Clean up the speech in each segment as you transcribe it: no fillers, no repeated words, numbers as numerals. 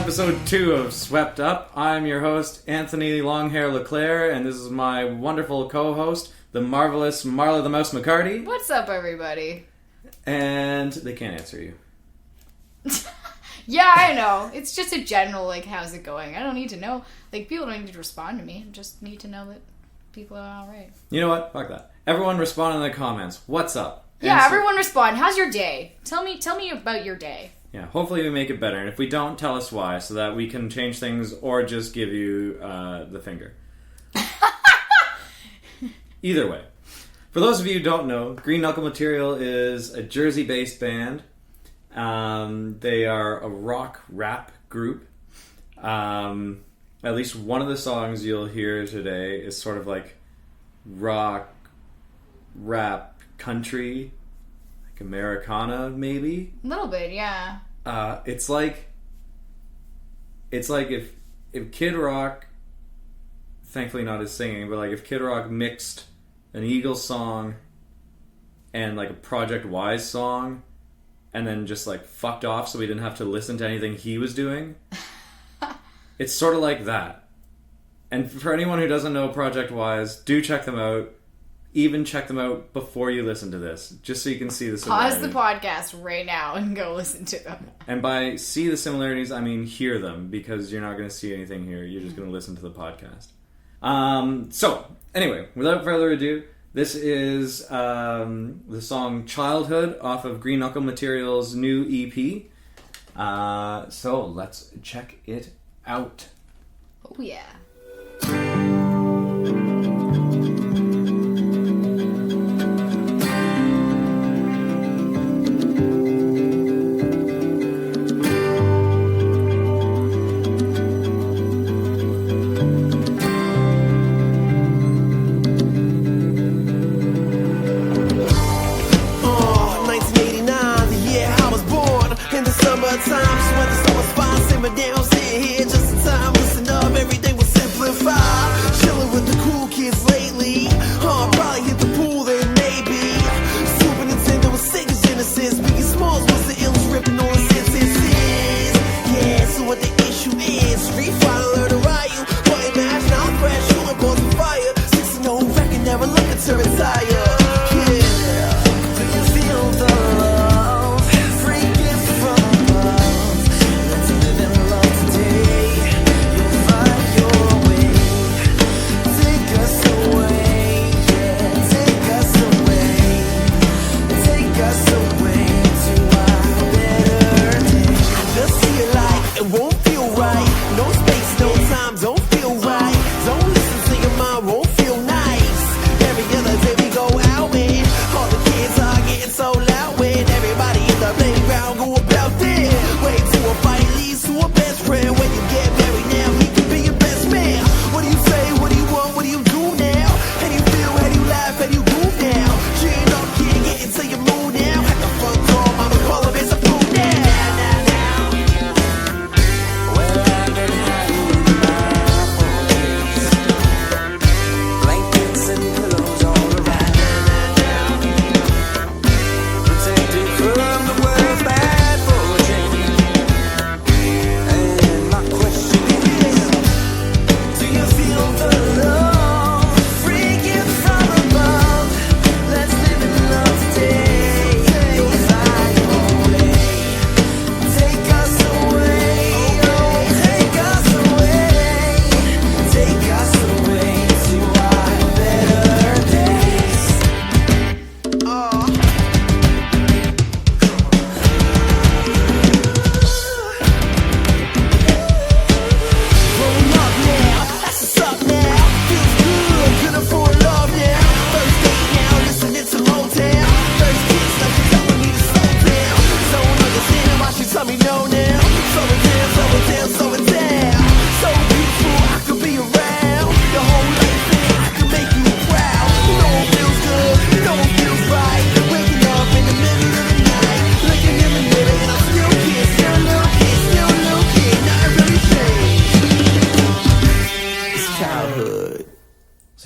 episode 2 of Swept Up. I'm your host, Anthony Longhair Leclair, and this is my wonderful co-host, the marvelous Marla the Mouse McHardy. What's up, everybody? And they can't answer you. Yeah, I know. It's just a general, how's it going? I don't need to know. People don't need to respond to me. I just need to know that people are alright. You know what? Fuck that. Everyone respond in the comments. What's up? Yeah, everyone respond. How's your day? Tell me about your day. Yeah, hopefully we make it better. And if we don't, tell us why, so that we can change things or just give you the finger. Either way. For those of you who don't know, Green Knuckle Material is a Jersey-based band. They are a rock rap group. At least one of the songs you'll hear today is sort of like rock, rap, country, like Americana, maybe? A little bit, yeah. It's like if Kid Rock, thankfully not his singing, but if Kid Rock mixed an Eagles song and a Project Wyze song and then just fucked off so we didn't have to listen to anything he was doing. It's sort of like that. And for anyone who doesn't know Project Wyze, do check them out. Even check them out before you listen to this, just so you can see the similarities. Pause the podcast right now and go listen to them. And by see the similarities, I mean hear them, because you're not going to see anything here. You're just going to listen to the podcast. So, anyway, without further ado, this is the song Childhood off of Green Knuckle Material's new EP. So, let's check it out. Oh, yeah.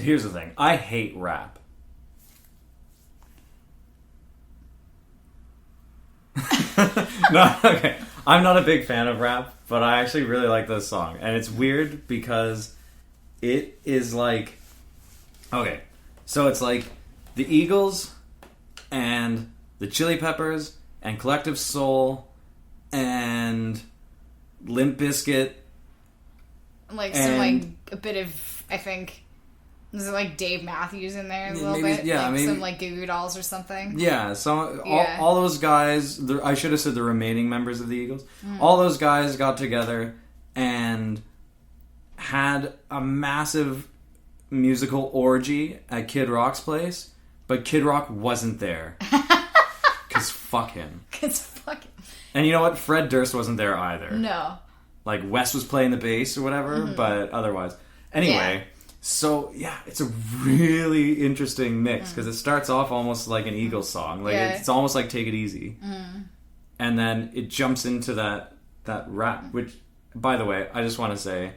So here's the thing. I hate rap. No, okay. I'm not a big fan of rap, but I actually really like this song. And it's weird because it is like... Okay, so it's like the Eagles and the Chili Peppers and Collective Soul and Limp Bizkit. Like some, like, a bit of, I think... Is it like Dave Matthews in there a little bit? Yeah, like maybe some like Goo Goo Dolls or something. Yeah, all those guys. I should have said the remaining members of the Eagles. All those guys got together and had a massive musical orgy at Kid Rock's place, but Kid Rock wasn't there because fuck him. And you know what? Fred Durst wasn't there either. No. Like Wes was playing the bass or whatever, but otherwise, anyway. Yeah. So, yeah, it's a really interesting mix because it starts off almost like an Eagles song. Like it's almost like Take It Easy. And then it jumps into that rap, which, by the way, I just want to say,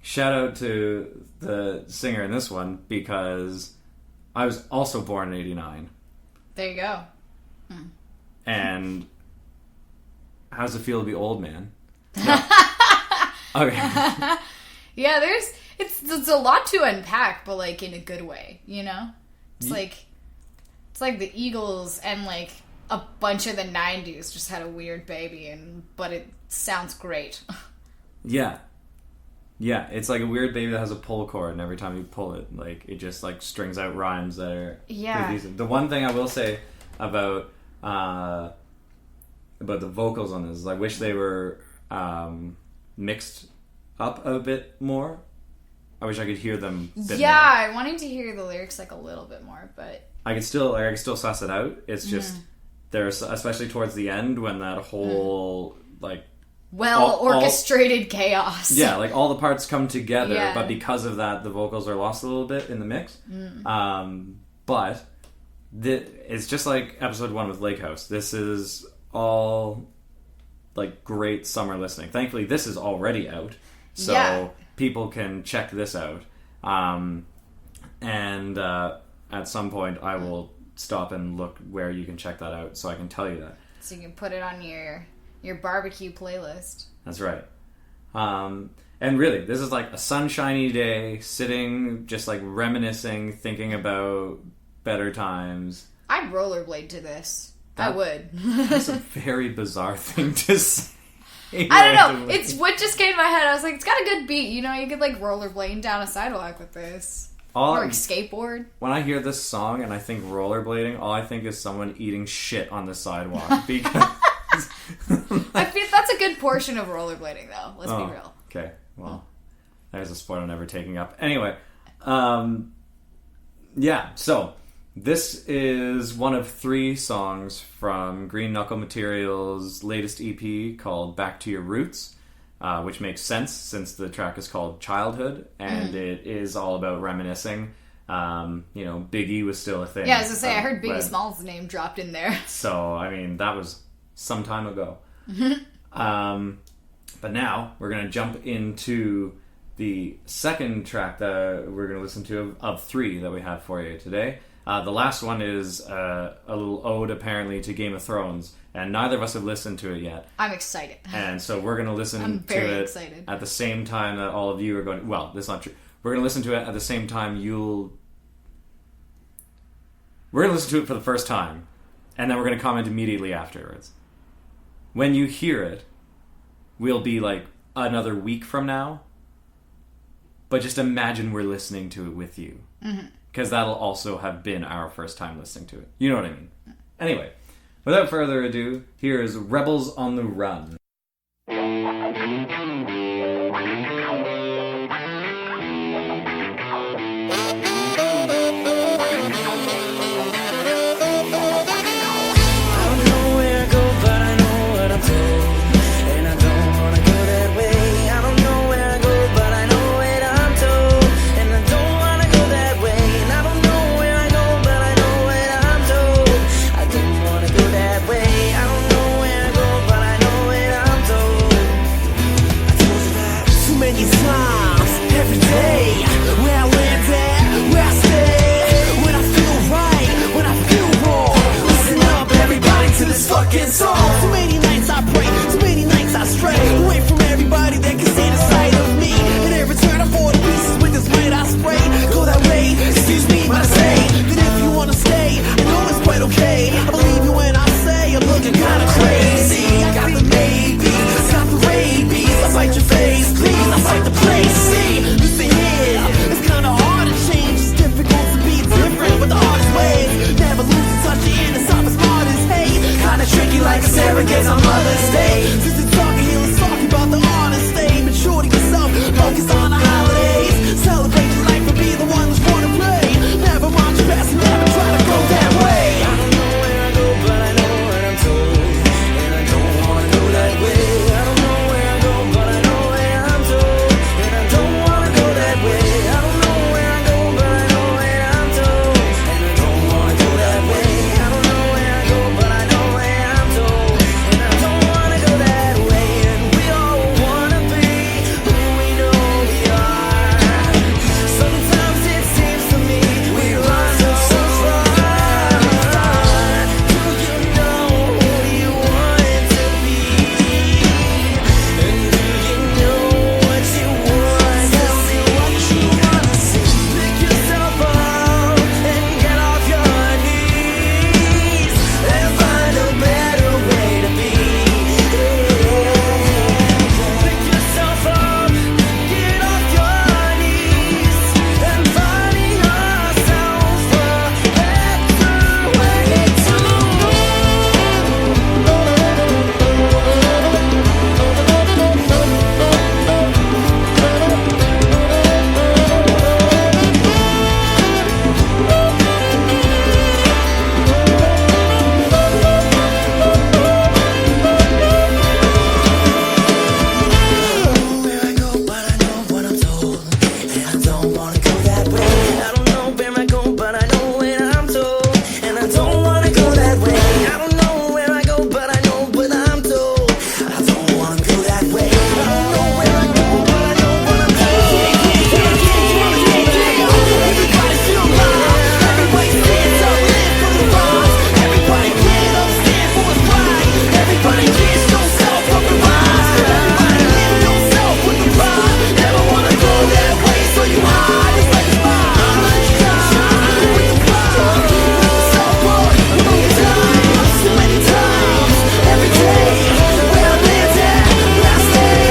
shout out to the singer in this one because I was also born in 89. There you go. And how's it feel to be old, man? No. Okay. Yeah, it's a lot to unpack, but like in a good way, you know? It's like the Eagles and like a bunch of the 90s just had a weird baby, but it sounds great. Yeah. Yeah, it's like a weird baby that has a pull cord, and every time you pull it, like it just like strings out rhymes that are decent. The one thing I will say about the vocals on this is I wish they were mixed up a bit more. I wish I could hear them a bit more. I wanted to hear the lyrics like a little bit more, but I could still suss it out. It's just there's, especially towards the end when that whole like orchestrated chaos. Yeah, like all the parts come together, but because of that the vocals are lost a little bit in the mix. But it's just like episode 1 with Lake House. This is all like great summer listening. Thankfully this is already out. So people can check this out. And at some point I will stop and look where you can check that out so I can tell you that. So you can put it on your barbecue playlist. That's right. And really, this is like a sunshiny day, sitting, just like reminiscing, thinking about better times. I'd rollerblade to this. I would. That's a very bizarre thing to say. I don't know. It's what just came to my head. I was like, it's got a good beat. You know, you could like rollerblade down a sidewalk with this. Or like skateboard. When I hear this song and I think rollerblading, all I think is someone eating shit on the sidewalk. Because I feel that's a good portion of rollerblading, though. Let's be real. Okay. Well, there's a sport I'm never taking up. Anyway, so this is one of 3 songs from Green Knuckle Material's latest EP called Back to Your Roots, which makes sense since the track is called Childhood, and it is all about reminiscing. Biggie was still a thing. Yeah, I was going to say, I heard Biggie Smalls' name dropped in there. So, I mean, that was some time ago. But now, we're going to jump into the second track that we're going to listen to of 3 that we have for you today. The last one is a little ode, apparently, to Game of Thrones, and neither of us have listened to it yet. I'm excited. And so we're going to listen to it excited. At the same time that all of you are going... Well, that's not true. We're going to listen to it at the same time We're going to listen to it for the first time, and then we're going to comment immediately afterwards. When you hear it, we'll be like another week from now, but just imagine we're listening to it with you. Because that'll also have been our first time listening to it. You know what I mean? Anyway, without further ado, here is Rebels on the Run. I don't know where I go, but I know it. surrogates on Mother's Day. Since it's talking, healers talking about the honest day. Maturity yourself, focus on the holidays. Celebrate your life and be the one who's born to play. Never mind your past and never try to go that way. I don't know where I go, but I know what I'm told. And I don't wanna go that way. I don't know where I go, but I know where I'm told. And I don't wanna go that way. I don't know where I go, but I know where I'm told. And I don't wanna go that way. I don't know where I go, but I know where I'm told. And I don't wanna go that way. And we all wanna be who we know we are. Sometimes it seems to me we run so far. Do you know who you want to be? And do you know what you want to see? Pick yourself up and get off your knees and find a better way to be. Pick yourself up, get off your knees and find yourself a better way to where I go, but I know what I'm told. And I don't wanna go that way. I don't know where I go, but I know where I'm told. And I don't wanna go that way. I don't know where I go, but I know what I'm told. I don't wanna go that way. I don't know where I go, but I know what I'm told. Everybody feel alive. Everybody stand up, live for the rise. Everybody get up, stand for what's right. Everybody get yourself up and rise. Everybody live yourself with the pride. Never wanna go that way, so you hide. It's like it's mine. Shine with the pride. So what? Many times, so many times, every day. Where I live at, where I stay.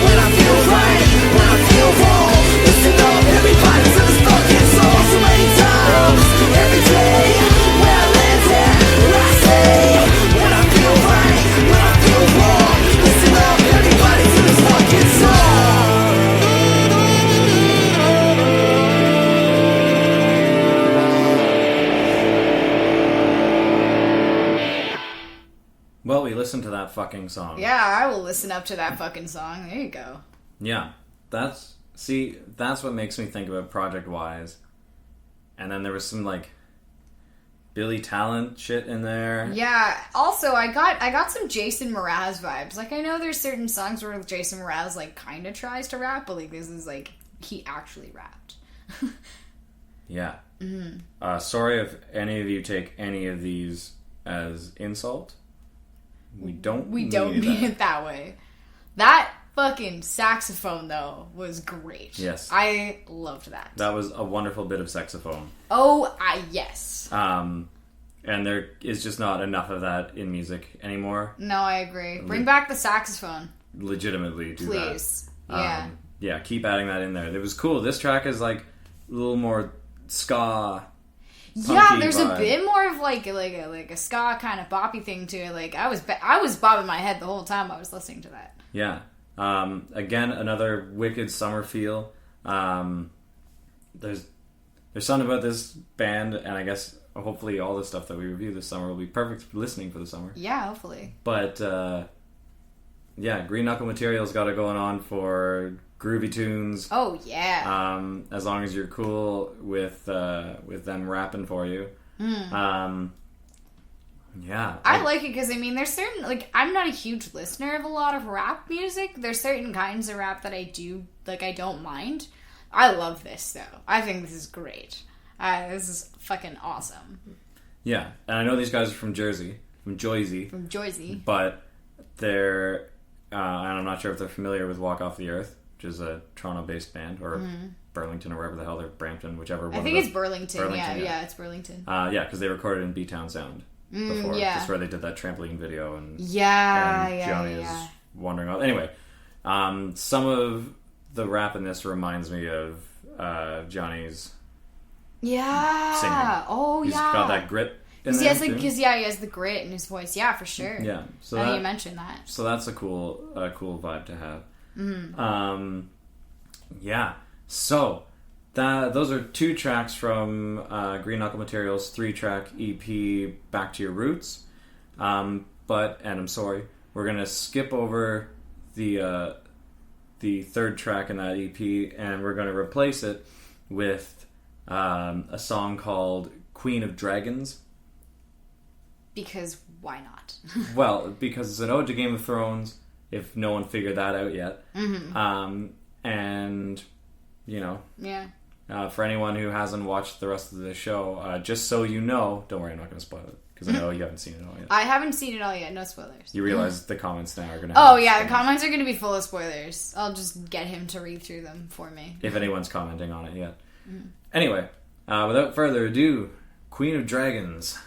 When I feel right, when I feel wrong. Listen up, everybody, to this fucking song. So many times, every day. Where I live at, where I stay. When I feel right, when I feel wrong. Listen up, everybody, to this fucking song. Well, we listened to that fucking song. Yeah, I will listen up to that fucking song. There you go. Yeah, that's what makes me think about Project Wyze. And then there was some like Billy Talent shit in there. Yeah. Also, I got some Jason Mraz vibes. Like, I know there's certain songs where Jason Mraz like kind of tries to rap, but like this is like he actually rapped. Yeah. Sorry if any of you take any of these as insult. We don't We mean don't mean that. it that way. That fucking saxophone though was great. Yes. I loved that. That was a wonderful bit of saxophone. Oh, yes. And there is just not enough of that in music anymore. No, I agree. Bring back the saxophone, Legitimately do that. please. Yeah. Yeah, keep adding that in there. It was cool. This track is like a little more ska. Yeah, there's vibe. a bit more of like a ska kind of boppy thing to it. Like I was bobbing my head the whole time I was listening to that. Yeah. Again, another wicked summer feel. There's something about this band, and I guess hopefully all the stuff that we review this summer will be perfect listening for the summer. Yeah, hopefully. But yeah, Green Knuckle Material's got it going on for groovy tunes. Oh yeah. As long as you're cool with them rapping for you. Yeah. I like it because, I mean, there's certain, like, I'm not a huge listener of a lot of rap music. There's certain kinds of rap that I do, like, I don't mind. I love this, though. I think this is great. This is fucking awesome. Yeah, and I know these guys are from Jersey, from Joyzy. From Joyzy. But they're, and I'm not sure if they're familiar with Walk Off the Earth, which is a Toronto-based band, or Burlington, or wherever the hell they're, Brampton, whichever one. I think it's Burlington. Yeah, it's Burlington. Yeah, because they recorded in B-Town Sound before. Yeah. That's where they did that trampoline video, and Johnny is wandering off. Anyway, some of the rap in this reminds me of Johnny's singing. He's got that grit. in Because there, too. he has the grit in his voice. Yeah, for sure. Yeah. So now you mentioned that. So that's a cool vibe to have. Yeah. So those are 2 tracks from Green Knuckle Material's 3-track EP, Back to Your Roots. And I'm sorry, we're gonna skip over the 3rd track in that EP, and we're gonna replace it with a song called Queen of Dragons. Because why not? Well, because it's an ode to Game of Thrones, if no one figured that out yet. And, you know, for anyone who hasn't watched the rest of the show, just so you know, don't worry, I'm not going to spoil it, because I know you haven't seen it all yet. I haven't seen it all yet, no spoilers. You realize the comments now are going to Oh, yeah, the comments are going to be full of spoilers. I'll just get him to read through them for me. If anyone's commenting on it yet. Anyway, without further ado, Queen of Dragons.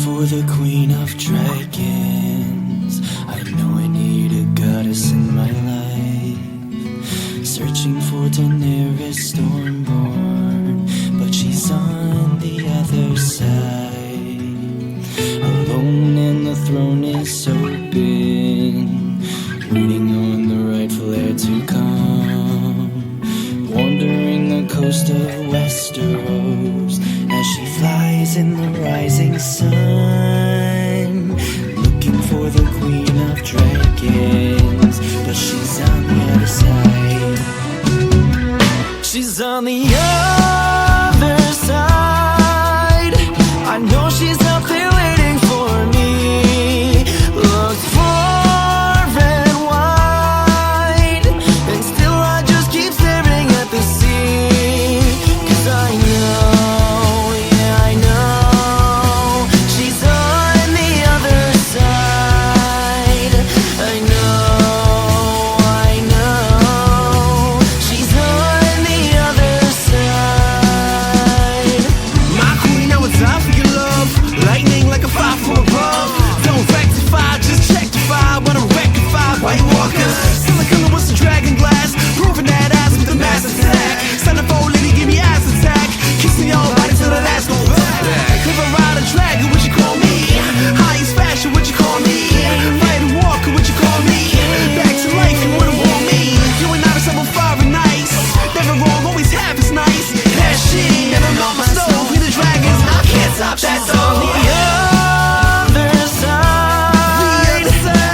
For the Queen of Dragons, I know I need a goddess in my life. Searching for Danaerys Stormborn, but she's on the other side. Alone and the throne is open, waiting on the rightful heir to come. Wandering the coast of Westeros as she flies in the rising sun, looking for the Queen of Dragons, but she's on the other side. She's on the other side. I know she's out there waiting for me. Looked far and wide, and still I just keep staring at the sea. 'Cause I know, that's on the other side.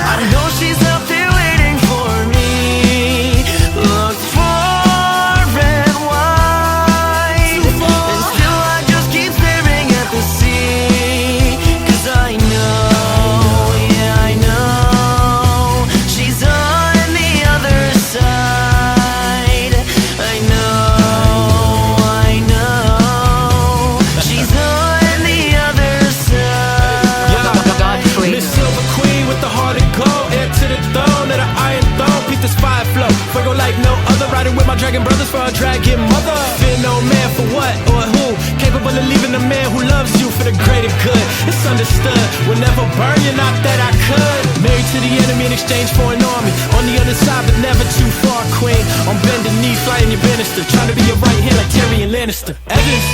I know she's out there waiting for me. Looked far and wide, and still I just keep staring at the sea. 'Cause I know, yeah, I know, she's on the other side. I know, she's on this fire flow, fuego like no other, riding with my dragon brothers for a dragon mother. Fear no man for what or who, capable of leaving a man who loves you for the greater good. It's understood, will never burn you, not that I could. Married to the enemy in exchange for an army, on the other side but never too far, queen. On bending knee, flying your banister, trying to be your right hand like Tyrion Lannister. Evans.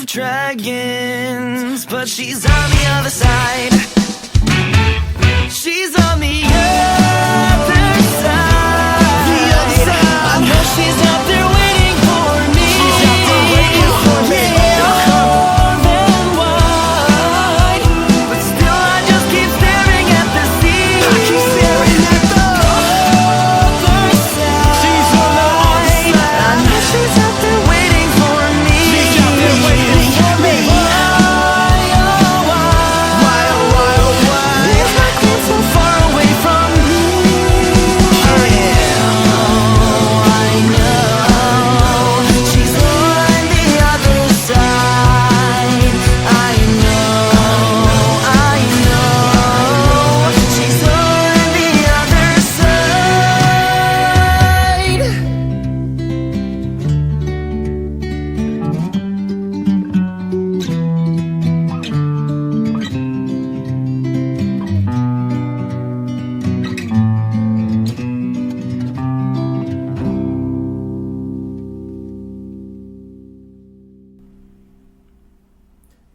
Dragons, but she's on the other side. She's on the other side. The other side. I know she's out there waiting for me. She's out there waiting for me. Far and wide, but still I just keep staring at the sea. I keep staring at the other side. She's on the other side. I know she's out there waiting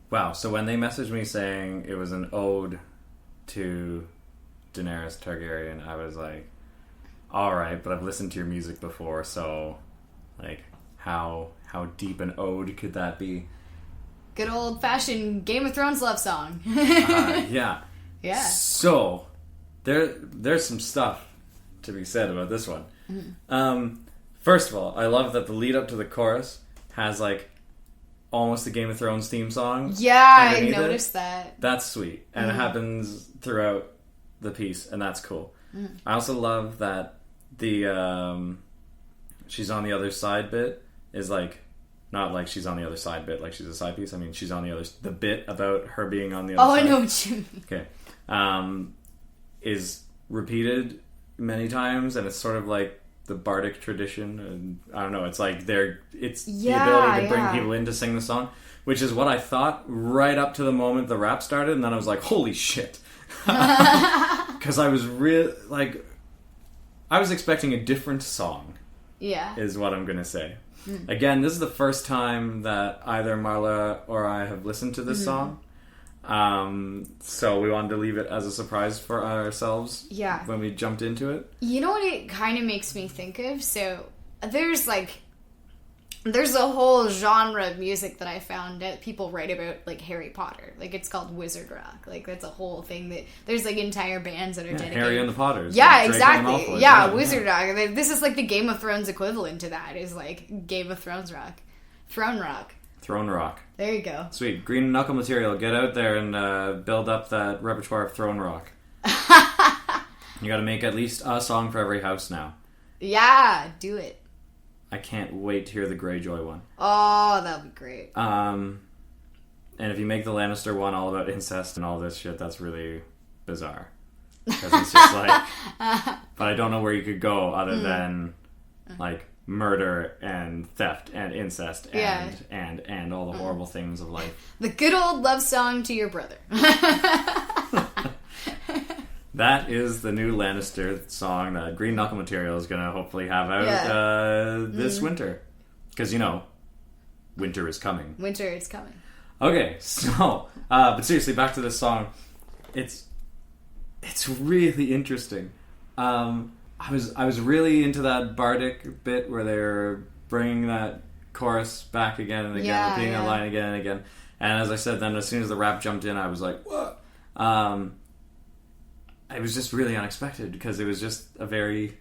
Wow, so when they messaged me saying it was an ode to Daenerys Targaryen, I was like, alright, but I've listened to your music before, so, like, how deep an ode could that be? Good old-fashioned Game of Thrones love song. Yeah. Yeah. So, there's some stuff to be said about this one. Mm-hmm. First of all, I love that the lead up to the chorus has, like, almost a Game of Thrones theme song. Yeah, I underneath noticed it. that. That's sweet. And it happens throughout the piece, and that's cool. I also love that the she's on the other side bit is like, not like she's on the other side bit like she's a side piece. I mean, she's on the bit about her being on the other side. I know what you mean. Okay. Is repeated many times, and it's sort of like the bardic tradition, and I don't know, it's like the ability to bring people in to sing the song, which is what I thought right up to the moment the rap started, and then I was like, holy shit. Because I was I was expecting a different song. Yeah. Is what I'm gonna say. Again, this is the first time that either Marla or I have listened to this song. So we wanted to leave it as a surprise for ourselves. Yeah. When we jumped into it. You know what it kind of makes me think of? So there's a whole genre of music that I found that people write about, like Harry Potter. Like, it's called wizard rock. Like, that's a whole thing that there's like entire bands that are dedicated. Harry and the Potters. Yeah, like exactly. Yeah, wizard rock. This is like the Game of Thrones equivalent to that. Is like Game of Thrones rock, Throne rock. Throne rock. There you go. Sweet. Green Knuckle material. Get out there and build up that repertoire of Throne rock. You gotta make at least a song for every house now. Yeah, do it. I can't wait to hear the Greyjoy one. Oh, that'd be great. And if you make the Lannister one all about incest and all this shit, that's really bizarre. Because it's just like... But I don't know where you could go other than, like, murder and theft and incest and all the horrible things of life. The good old love song to your brother. That is the new Lannister song that Green Knuckle material is going to hopefully have out this winter. Because, you know, winter is coming. Winter is coming. Okay, so, but seriously, back to this song. It's really interesting. I was really into that bardic bit where they're bringing that chorus back again and again, repeating that line again and again. And as I said, then as soon as the rap jumped in, I was like, what? It was just really unexpected because it was just a very,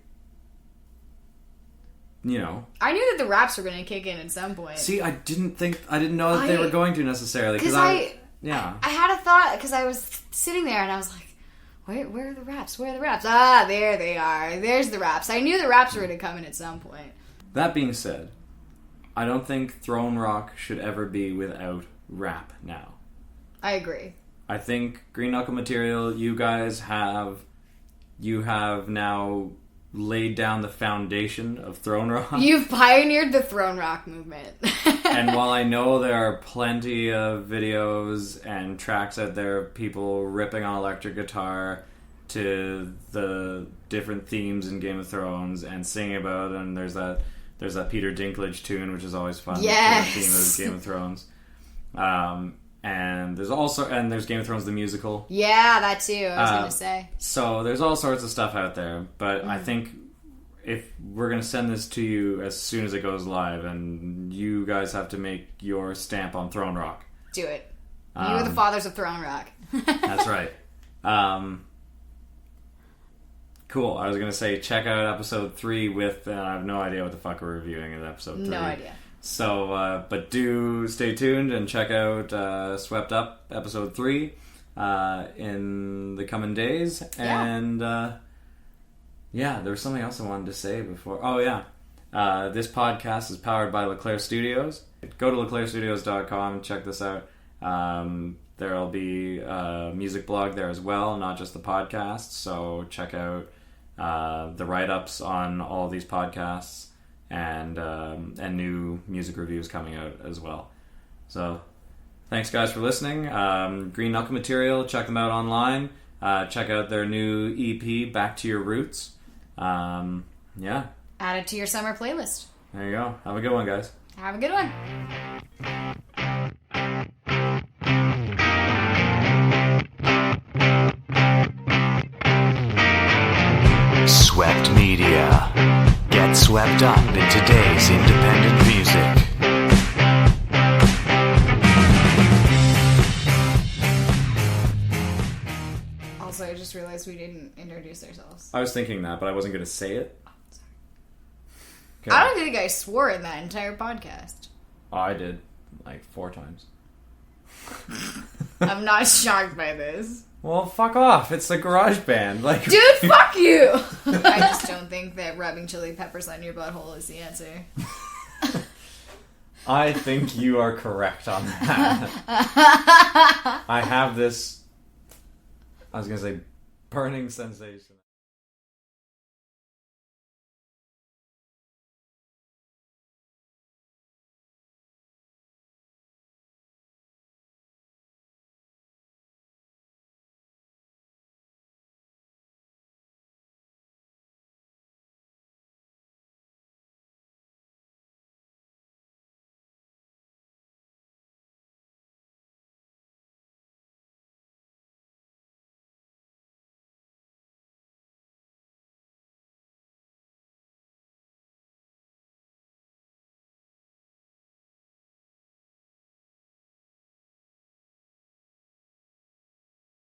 you know. I knew that the raps were going to kick in at some point. See, I didn't know that they were going to necessarily. Because I had a thought, because I was sitting there and I was like, where are the raps? Where are the raps? Ah, there they are. There's the raps. I knew the raps were going to come in at some point. That being said, I don't think Throne Rock should ever be without rap now. I agree. I think Green Knuckle material, you guys have now laid down the foundation of Throne Rock. You've pioneered the Throne Rock movement. And while I know there are plenty of videos and tracks out there of people ripping on electric guitar to the different themes in Game of Thrones and singing about it, and there's that Peter Dinklage tune, which is always fun. Yes. The theme of Game of Thrones. And there's Game of Thrones the musical. Yeah, that too, I was going to say. So there's all sorts of stuff out there, but I think if we're going to send this to you as soon as it goes live, and you guys have to make your stamp on Throne Rock. Do it. You are the fathers of Throne Rock. That's right. Cool. I was going to say check out episode 3 with, I have no idea what the fuck we're reviewing in episode 3. No idea. So, but do stay tuned and check out Swept Up episode 3 in the coming days. Yeah. And there was something else I wanted to say before. Oh yeah, this podcast is powered by Leclair Studios. Go to leclairstudios.com and check this out. There'll be a music blog there as well, not just the podcast. So check out the write-ups on all these podcasts. And new music reviews coming out as well. So, thanks guys for listening. Green Knuckle material, check them out online. Check out their new EP, Back to Your Roots. Add it to your summer playlist. There you go. Have a good one, guys. Have a good one. swept up in today's independent music. Also, I just realized we didn't introduce ourselves. I was thinking that, but I wasn't going to say it. Okay. I don't think I swore in that entire podcast. Oh, I did. Like 4 times. I'm not shocked by this. Well, fuck off. It's the garage band. Like, Dude, fuck you! I just don't think that rubbing chili peppers on your butthole is the answer. I think you are correct on that. I have this, I was going to say, burning sensation.